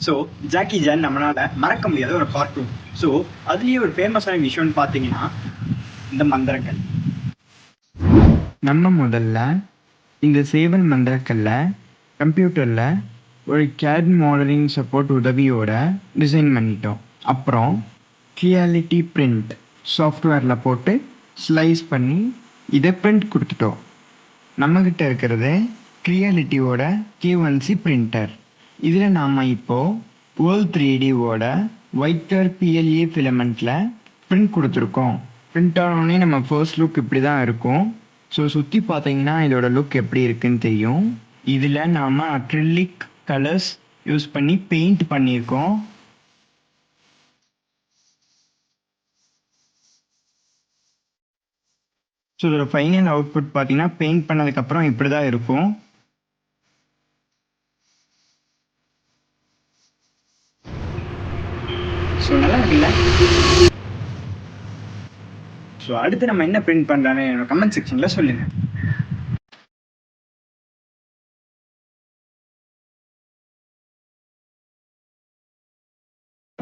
So Jackie Chan நம்மளால் மறக்க முடியாத ஒரு கார்ட்டூன். ஸோ அதுலேயே ஒரு ஃபேமஸான விஷயம்னு பார்த்தீங்கன்னா இந்த மந்திரக்கல். நம்ம முதல்ல இந்த சேவல் மந்திரக்கல்ல கம்ப்யூட்டரில் ஒரு கேட் மாடலிங் சப்போர்ட் உதவியோட டிசைன் பண்ணிட்டோம். அப்புறம் கிரியாலிட்டி பிரிண்ட் சாஃப்ட்வேரில் போட்டு ஸ்லைஸ் பண்ணி இதை பிரிண்ட் கொடுத்துட்டோம். நம்மக்கிட்ட இருக்கிறது கிரியாலிட்டியோட K1C பிரிண்டர். இதில் நாம் இப்போது வேர்ல்ட் 3Dவோட ஒயிட் கலர் PLA ஃபிலமெண்ட்டில் பிரிண்ட் கொடுத்துருக்கோம். பிரிண்ட் ஆனோடனே நம்ம ஃபர்ஸ்ட் லுக் இப்படி தான் இருக்கும். ஸோ சுற்றி பார்த்தீங்கன்னா இதோட லுக் எப்படி இருக்குன்னு தெரியும். இதில் நாம் அக்ரிலிக் கலர்ஸ் யூஸ் பண்ணி பெயிண்ட் பண்ணியிருக்கோம். ஸோ இதோட ஃபைனல் அவுட்புட் பார்த்தீங்கன்னா பெயிண்ட் பண்ணதுக்கப்புறம் இப்படி தான் இருக்கும். ஸோ நல்லா இருக்குல்ல? ஸோ அடுத்து நம்ம என்ன பிரிண்ட் பண்ணுறான்னு என்னோட கமெண்ட் செக்ஷனில் சொல்லுங்கள்.